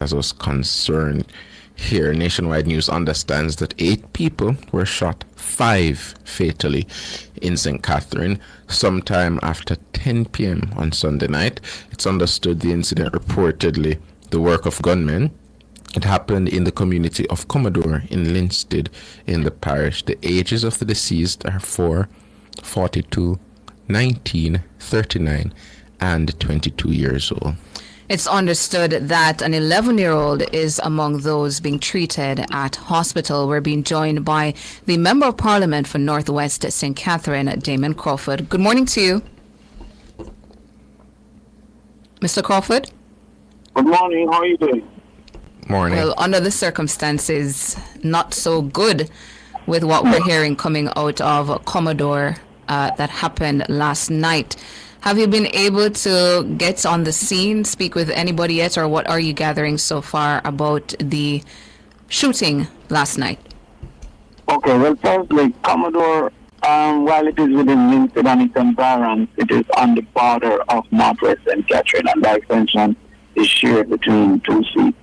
has us concerned here. Nationwide News understands that 8 people were shot, 5 fatally, in St. Catherine sometime after 10 p.m. on Sunday night. It's understood the incident reportedly the work of gunmen. It happened in the community of Commodore in Linstead in the parish. The ages of the deceased are 4, 42, 19, 39, and 22 years old. It's understood that an 11-year-old is among those being treated at hospital. We're being joined by the Member of Parliament for Northwest St. Catherine, Damon Crawford. Good morning to you. Mr. Crawford? Good morning. How are you doing? Morning. Well, under the circumstances, not so good with what we're hearing coming out of Commodore that happened last night. Have you been able to get on the scene, speak with anybody yet, or what are you gathering so far about the shooting last night? Okay, well, firstly, Commodore, while it is within Linstead and its environs, it is on the border of Northwest St. Catherine, and by extension is shared between 2 seats.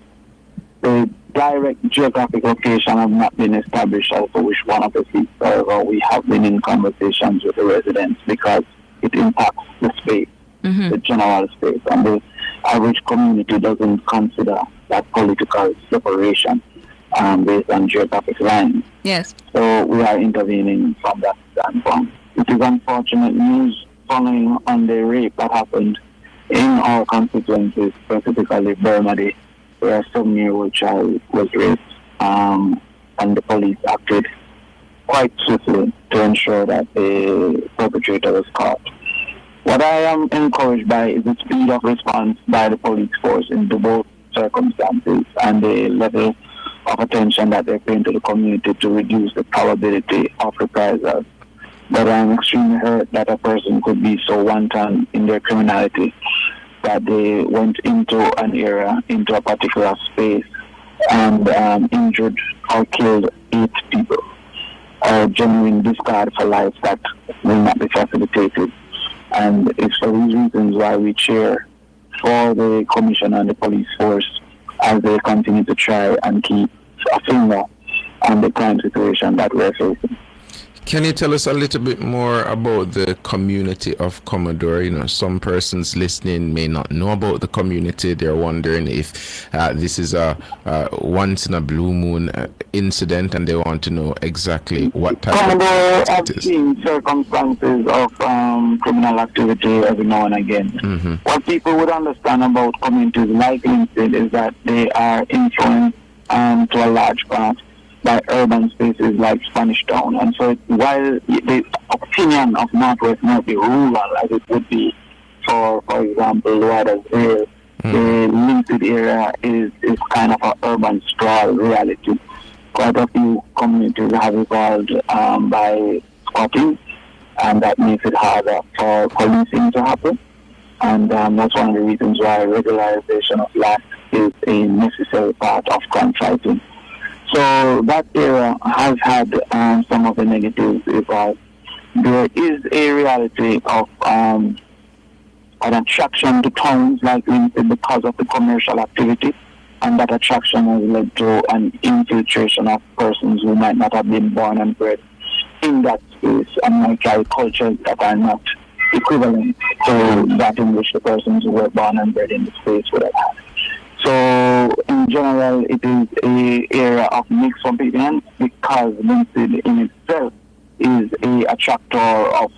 The direct geographic location has not been established as to which one of the seats. However, we have been in conversations with the residents because it impacts the space, the general space, and the average community doesn't consider that political separation based on geographic lines. Yes. So we are intervening from that standpoint. It is unfortunate news following on the rape that happened in our constituencies, specifically Burmady, where a 7-year-old child was raped, and the police acted quite swiftly to ensure that the perpetrator was caught. What I am encouraged by is the speed of response by the police force in both circumstances and the level of attention that they're paying to the community to reduce the probability of reprisals. But I'm extremely hurt that a person could be so wanton in their criminality that they went into an area, into a particular space, and injured or killed 8 people. A genuine discard for life that will not be facilitated. And it's for these reasons why we cheer for the Commission and the police force as they continue to try and keep a finger on the crime situation that we're facing. Can you tell us a little bit more about the community of Commodore? You know, some persons listening may not know about the community. They're wondering if this is a once in a blue moon incident, and they want to know exactly what type Commodore of have it is. seen circumstances of criminal activity every now and again. What people would understand about communities like Linstead is that they are influenced to a large part by urban spaces like Spanish Town. And so while the opinion of Northwest might be rural, as it would be for example, Lauderdale, the Linstead area is kind of an urban sprawl reality. Quite a few communities have evolved by squatting, and that makes it harder for policing to happen. And that's one of the reasons why regularization of land is a necessary part of crime fighting. So that area has had some of the negatives because there is a reality of an attraction to towns like Linstead because of the commercial activity, and that attraction has led to an infiltration of persons who might not have been born and bred in that space and might carry cultures that are not equivalent to that in which the persons who were born and bred in the space would have had. So, in general, it is an area of mixed opinions because Linstead in itself is a attractor of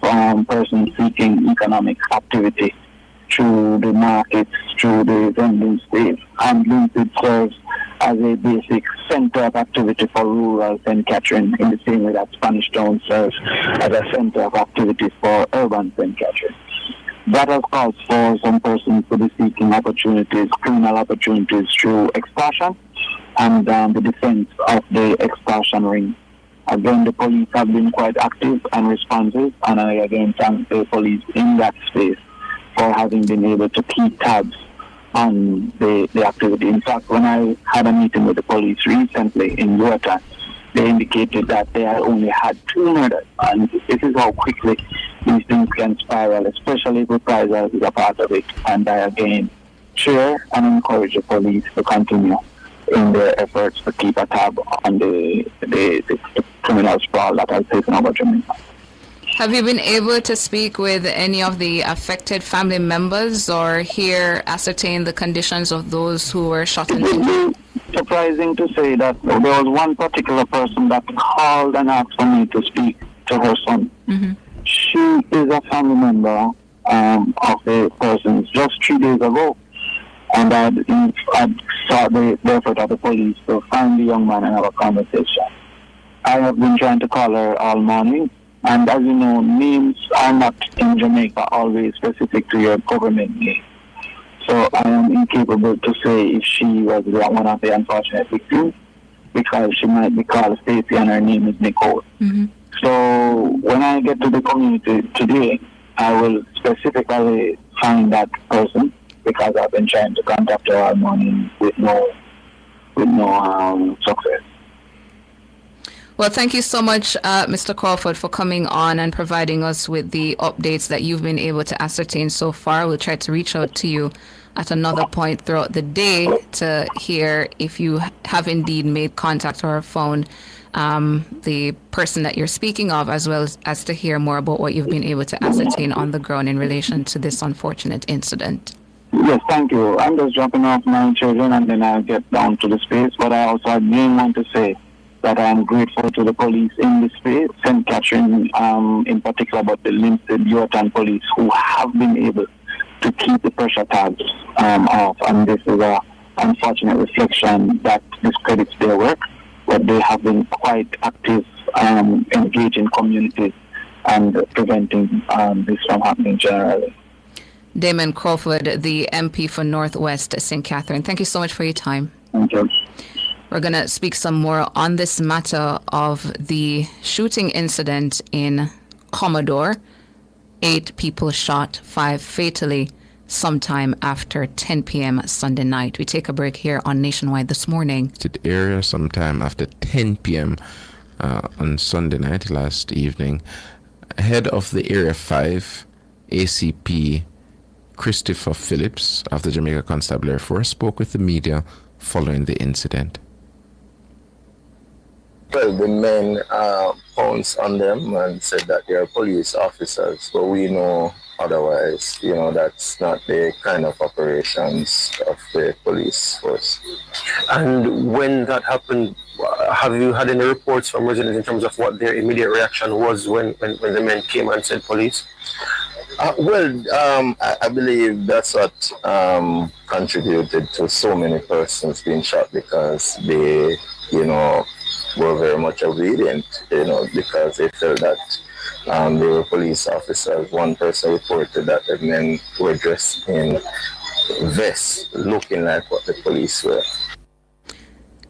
persons seeking economic activity through the markets, through the vending space. And Linstead serves as a basic center of activity for rural St. Catherine in the same way that Spanish Town serves as a center of activity for urban St. Catherine. That has caused for some persons to be seeking opportunities, criminal opportunities through extortion and the defense of the extortion ring. Again, the police have been quite active and responsive, and I again thank the police in that space for having been able to keep tabs on the activity. In fact, when I had a meeting with the police recently in Yorktown, they indicated that they had only had 2 murders, and this is how quickly these things can spiral, especially if reprisals is a part of it. And I again cheer and encourage the police to continue in their efforts to keep a tab on the criminal sprawl that has taken over Jamaica. Have you been able to speak with any of the affected family members or ascertain the conditions of those who were shot and killed? It would be surprising to say that there was one particular person that called and asked for me to speak to her son. Mm-hmm. She is a family member of the persons just 3 days ago. And I saw the effort of the police to find the young man and have a conversation. I have been trying to call her all morning. And as you know, names are not in Jamaica always specific to your government name. So I am incapable to say if she was one of the unfortunate victims because she might be called Stacey and her name is Nicole. Mm-hmm. So when I get to the community today, I will specifically find that person because I've been trying to contact her all morning with no success. Well, thank you so much, Mr. Crawford, for coming on and providing us with the updates that you've been able to ascertain so far. We'll try to reach out to you at another point throughout the day to hear if you have indeed made contact or found the person that you're speaking of, as well as to hear more about what you've been able to ascertain on the ground in relation to this unfortunate incident. Yes, thank you. I'm just dropping off my children and then I'll get down to the space. But I also again want to say that I am grateful to the police in this space, St. Catherine in particular, but the Linstead Youth and Police who have been able to keep the pressure tags off. And this is an unfortunate reflection that discredits their work, but they have been quite active, engaging communities and preventing this from happening generally. Damon Crawford, the MP for Northwest St. Catherine, thank you so much for your time. Thank you. We're going to speak some more on this matter of the shooting incident in Commodore. 8 people shot, 5 fatally, sometime after 10 p.m. Sunday night. We take a break here on Nationwide this morning. To the area sometime after 10 p.m. On Sunday night, last evening. Head of the Area 5, ACP Christopher Phillips of the Jamaica Constabulary Force spoke with the media following the incident. Well, the men pounced on them and said that they are police officers, but we know otherwise. You know, that's not the kind of operations of the police force. And when that happened, have you had any reports from residents in terms of what their immediate reaction was when the men came and said police? I believe that's what contributed to so many persons being shot because they, were very much obedient, because they felt that they were police officers. One person reported that the men were dressed in vests looking like what the police were.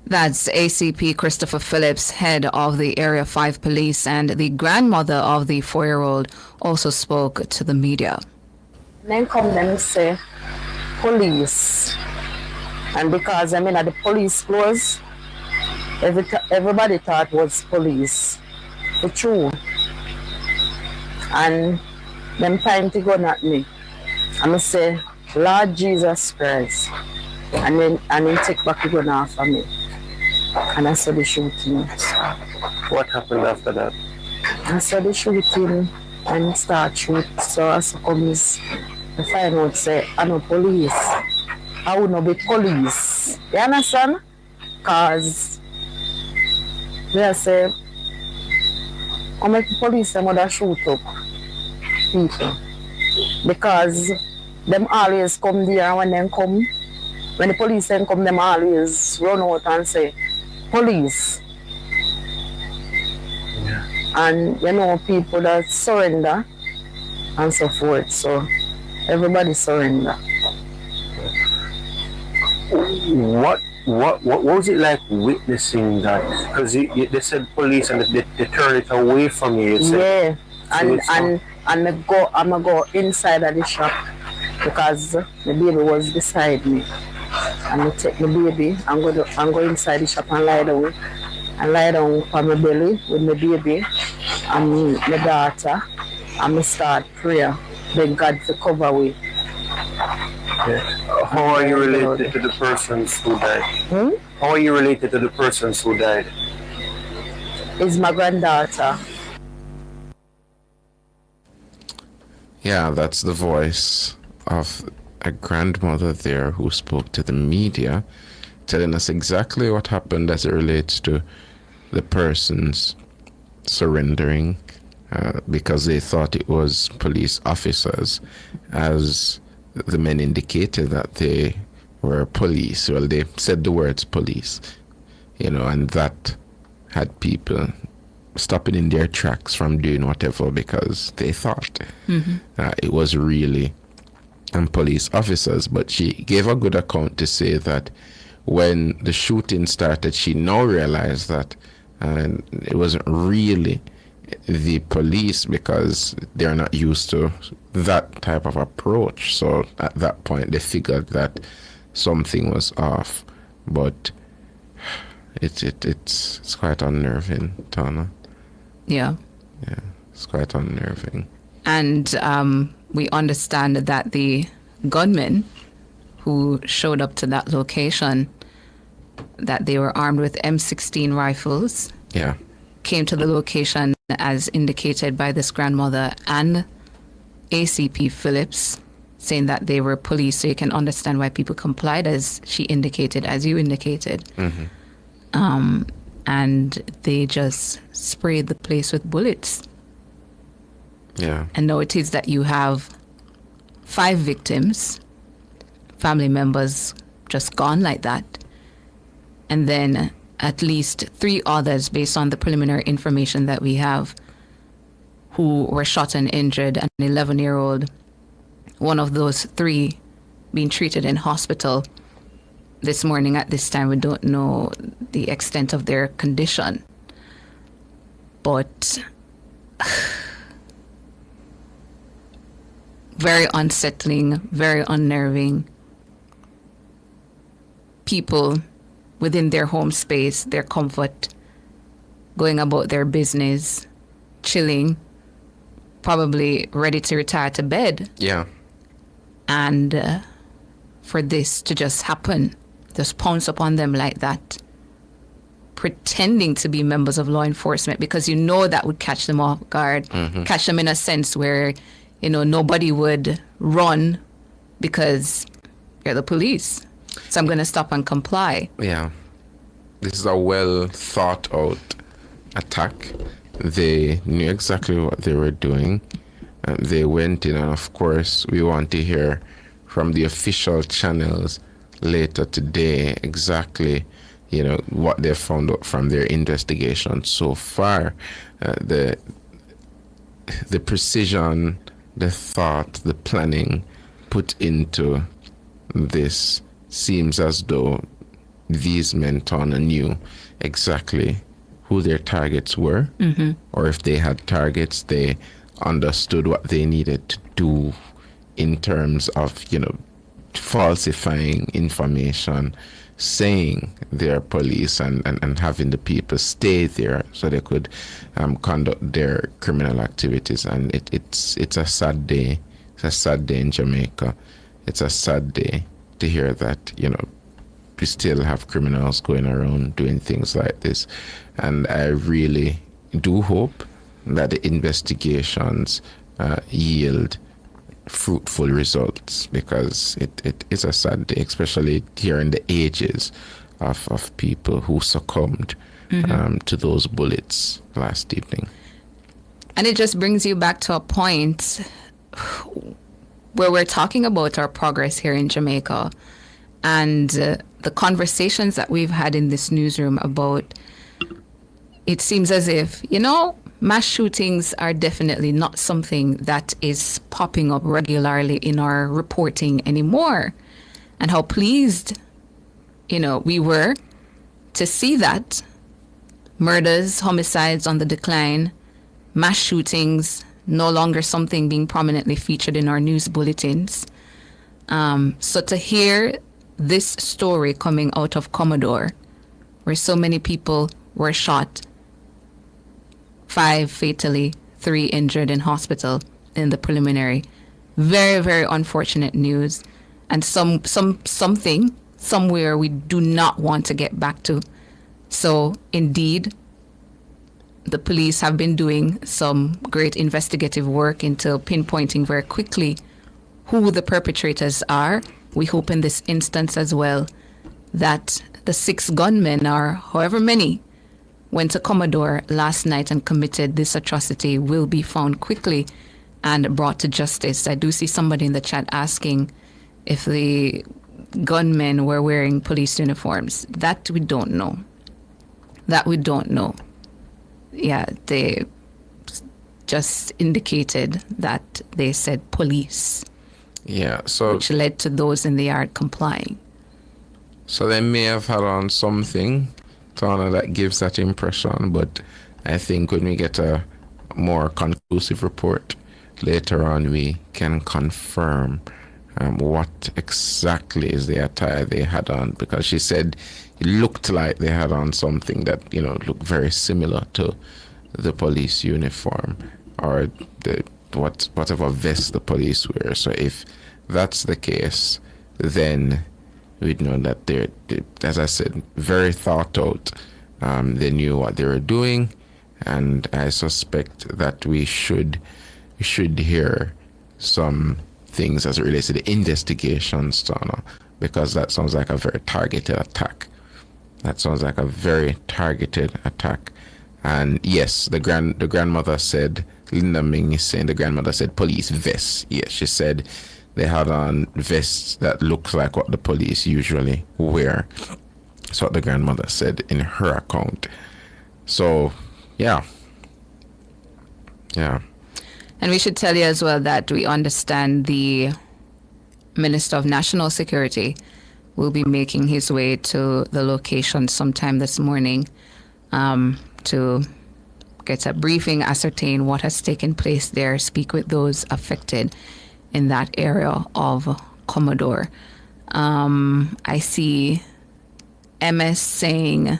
That's ACP Christopher Phillips, head of the Area 5 Police, and the grandmother of the 4-year-old also spoke to the media. Then come them say police, and because at the police clothes, everybody thought was police. The true. And them time to go at me. And I say, Lord Jesus Christ. And then take back the gun off of me. And I saw the shooting. What happened after that? I saw the shooting and start shoot. So as comes, I find out say, I'm not police. I would not be police. You understand? Because they say, I make the police them would shoot up people. Because them always come there when them come. When the police then come, them always run out and say, police. Yeah. And people that surrender and so forth. So everybody surrender. What was it like witnessing that? Because they said police and they turned it away from you. Yeah, and I go inside of the shop because the baby was beside me. And I take the baby and go inside the shop and lie down on my belly with my baby and my daughter, and I start prayer, beg God to cover me. Yeah. How are you related to the persons who died? How are you related to the persons who died? Is my granddaughter. Yeah, that's the voice of a grandmother there who spoke to the media, telling us exactly what happened as it relates to the persons surrendering because they thought it was police officers, as the men indicated that they were police. Well, they said the words police, and that had people stopping in their tracks from doing whatever because they thought it was really police officers. But she gave a good account to say that when the shooting started, she now realized that it wasn't really the police because they're not used to that type of approach. So at that point, they figured that something was off. But it's quite unnerving, Tana. Yeah. Yeah, it's quite unnerving. And we understand that the gunmen who showed up to that location, that they were armed with M16 rifles. Yeah. Came to the location as indicated by this grandmother and ACP Phillips, saying that they were police, so you can understand why people complied, as she indicated, as you indicated. And they just sprayed the place with bullets. Yeah. And now it is that you have 5 victims, family members just gone like that. And then at least 3 others, based on the preliminary information that we have, who were shot and injured, an 11-year-old. One of those 3 being treated in hospital this morning. At this time, we don't know the extent of their condition. But very unsettling, very unnerving. People within their home space, their comfort, going about their business, chilling, probably ready to retire to bed. Yeah. And for this to just happen, just pounce upon them like that, pretending to be members of law enforcement, because that would catch them off guard, catch them in a sense where, nobody would run because you're the police. So I'm going to stop and comply. Yeah. This is a well thought out attack. They knew exactly what they were doing. They went in, and of course, we want to hear from the official channels later today exactly, what they found out from their investigation so far. The precision, the thought, the planning put into this seems as though these men knew exactly who their targets were, or if they had targets, they understood what they needed to do in terms of, falsifying information, saying they're police, and having the people stay there so they could conduct their criminal activities. And it's a sad day. It's a sad day in Jamaica. It's a sad day to hear that, we still have criminals going around doing things like this. And I really do hope that the investigations yield fruitful results, because it is a sad day, especially hearing the ages of people who succumbed to those bullets last evening. And it just brings you back to a point where we're talking about our progress here in Jamaica, and the conversations that we've had in this newsroom about, it seems as if, mass shootings are definitely not something that is popping up regularly in our reporting anymore. And how pleased, we were to see that murders, homicides on the decline, mass shootings no longer something being prominently featured in our news bulletins. So to hear this story coming out of Commodore, where so many people were shot, 5 fatally, 3 injured in hospital in the preliminary. Very, very unfortunate news. and something somewhere we do not want to get back to. So indeed, the police have been doing some great investigative work into pinpointing very quickly who the perpetrators are. We hope in this instance as well that the 6 gunmen, or however many, went to Commodore last night and committed this atrocity will be found quickly and brought to justice. I do see somebody in the chat asking if the gunmen were wearing police uniforms. That we don't know. Yeah, they just indicated that they said police. Yeah, so which led to those in the yard complying. So they may have had on something, Tana, that gives that impression, but I think when we get a more conclusive report later on, we can confirm what exactly is the attire they had on, because she said it looked like they had on something that, looked very similar to the police uniform or whatever vest the police wear. So if that's the case, then we'd know that they're, as I said, very thought out. They knew what they were doing, and I suspect that we should hear some things as it relates to the investigations, Tana, because that sounds like a very targeted attack. And yes, the grandmother said, Linda Ming is saying the grandmother said police vests. Yes, she said they had on vests that looked like what the police usually wear. That's what the grandmother said in her account. So, yeah. And we should tell you as well that we understand the Minister of National Security will be making his way to the location sometime this morning to get a briefing, ascertain what has taken place there, speak with those affected in that area of Commodore. I see MS saying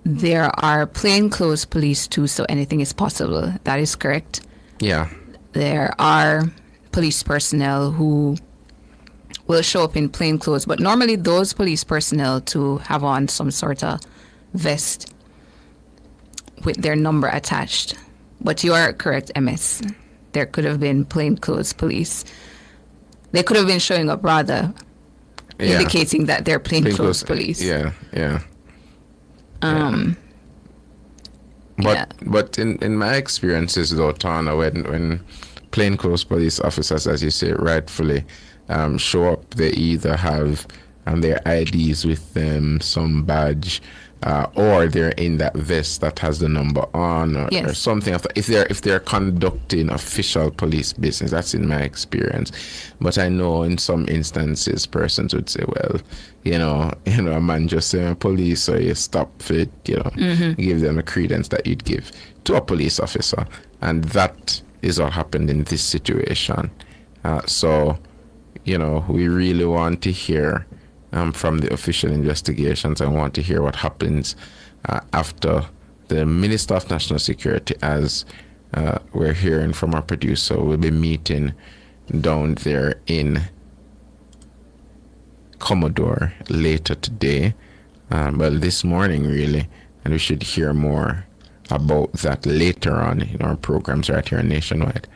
there are plainclothes police too, so anything is possible. That is correct. Yeah. There are police personnel who will show up in plainclothes, but normally those police personnel to have on some sort of vest with their number attached. But you are correct, MS. There could have been plainclothes police. They could have been showing up rather, indicating that they're plainclothes police. Yeah. But in my experiences though, Tana, when plainclothes police officers, as you say, rightfully show up, they either have their IDs with them, some badge, or they're in that vest that has the number on, or something. If they're conducting official police business, that's in my experience. But I know in some instances, persons would say, well, a man just saying police, so you stop for it, give them a credence that you'd give to a police officer, and that is what happened in this situation. So, we really want to hear from the official investigations. I want to hear what happens after the Minister of National Security, as we're hearing from our producer, will be meeting down there in Commodore later today. Well, this morning, really. And we should hear more about that later on in our programs right here on Nationwide.